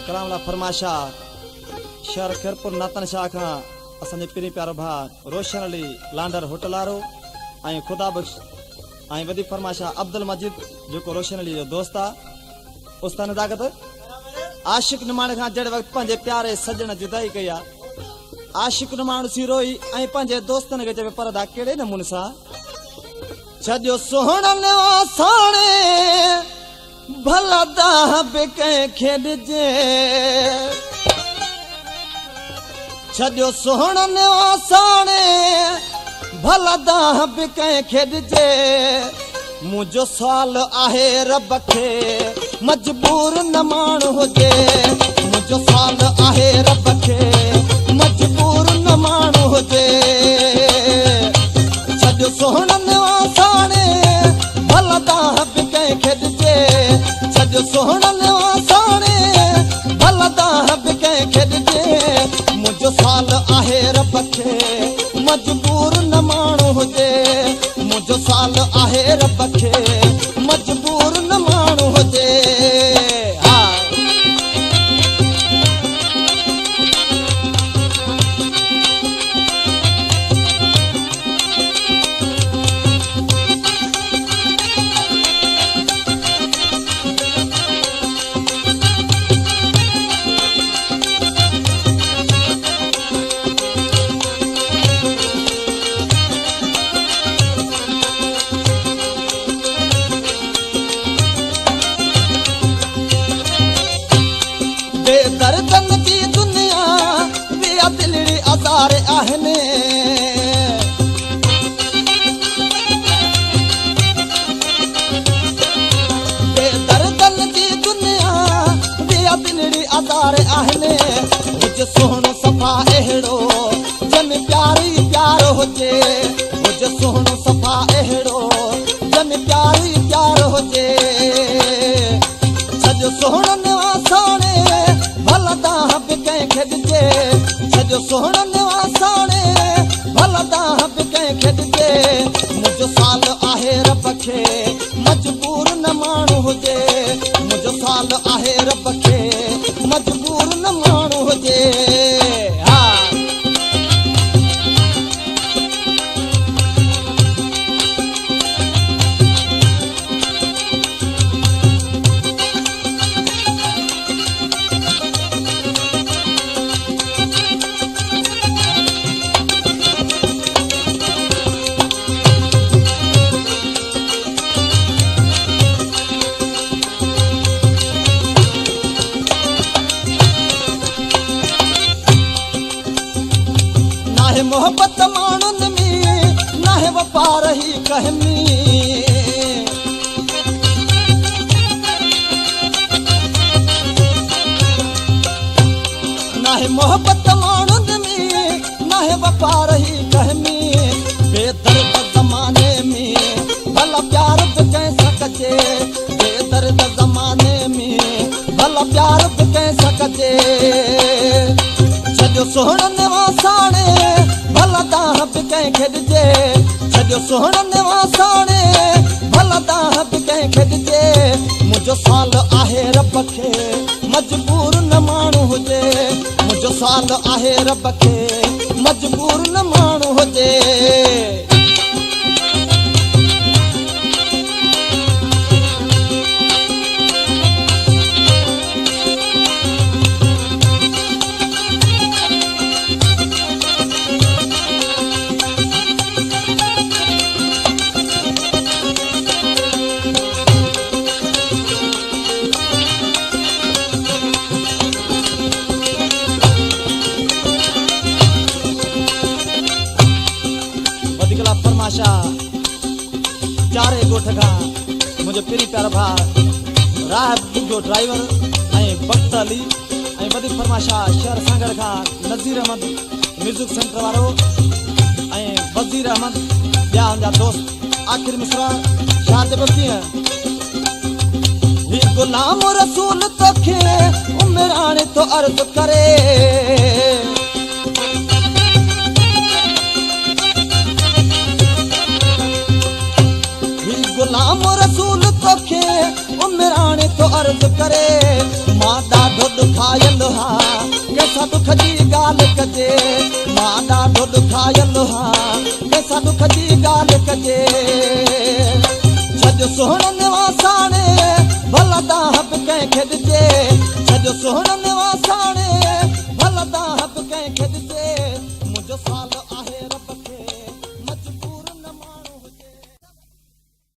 कलाम ला फरमाशा शहर खैरपुर नातन शाह खां असांजे पिरी प्यारो भाउ रोशन अली लांडर होटल वारो ऐं ख़ुदा बख़्श ऐं वॾी फरमाशा अब्दुल मजीद जेको रोशन अली जो दोस्त आहे उस्ताद नज़ाकत आशिक निमाणे खां जहिड़े वक़्तु पंहिंजे प्यारे सजण जुदाई कई आहे आशिक निमाण सी रोई ऐं पंहिंजे दोस्तनि खे चवे परदा कहिड़े नमूने सां छॾियो सोहणनि वासाणे भला दाह बि कंहिंखे ॾिजे छॾियो सोहणनि वासाणे भला दाह बि कंहिंखे ॾिजे मुंहिंजो सुवाल आहे रब खे मजबूर न माण्हू हुजे मुंहिंजो सुवाल आहे रब खे मजबूर न माण्हू हुजे छॾियो सोहणनि वासाणे भला दाह बि कंहिंखे ॾिजे छॾियो सोहणनि वासाणे भला दाह बि कंहिंखे ॾिजे मुंहिंजो सुवाल आहे रब खे मजबूर न माण्हू हुजे मुंहिंजो सुवाल आहे रब खे मजबूर न माण्हू हुजे दर्दन की दुनिया बिया दिलड़ी आज़ार आहिनि दर्दन की दुनिया बिया दिलड़ी आज़ार आहिनि मुझे सोहणो सफ़ा अहिड़ो जन प्यारी प्यार हुजे मुझे सोहणो सफ़ा अहिड़ो जन प्यारी प्यार हुजे छॾियो सोहणनि वासाणे भला दाह बि कंहिंखे ॾिजे छॾियो सोहणनि वासाणे भला दाह बि कंहिंखे ॾिजे मुंहिंजो सुवाल आहे रब खे मजबूर न माण्हू हुजे मुंहिंजो सुवाल आहे रब खे मजबूर न माण्हू हुजे मोहब्बत माण्हुनि में नाहे वफ़ा रही कहमी नाहे मोहब्बत माण्हुनि में नाहे वफ़ा रही कहमी बेदर्द ज़माने में भला प्यार बि कंहिं सां कजे बेदर्द ज़माने में भला प्यार बि कंहिं सां कजे छॾियो सोहणनि वासाणे भला दाह बि कंहिंखे ॾिजे छॾियो सोहणनि वासाणे भला दाह बि कंहिंखे ॾिजे मुंहिंजो सुवाल आहे रब खे मजबूर न माण्हू हुजे मुंहिंजो सुवाल आहे रब खे मजबूर न माण्हू हुजे फरमाशा चारे गोठ खां मुंहिंजो पिरी प्यारो भाउ राह जो ड्राइवर ऐं बख़्त अली ऐं वॾी फरमाशा शहर सांगड़ खां नज़ीर अहमद म्यूज़िक सेंटर वारो ऐं वज़ीर अहमद ॿिया मुंहिंजा दोस्त आख़िर मिसरा छा चइबो कीअं ही गुलाम रसूल तोखे उमिराणे तो अर्ज़ु करे गुलाम रसूल तोखे उमिराणे तो अर्ज़ु करे मां ॾाढो ॾुखायल हा कंहिंसां दुख जी ॻाल्हि कजे मां ॾाढो ॾुखायल हा कंहिंसां दुख जी ॻाल्हि कजे छॾ सुहिण निवासाणे भला दाह बि कंहिंखे ॾिजे छॾ सुहिण निवास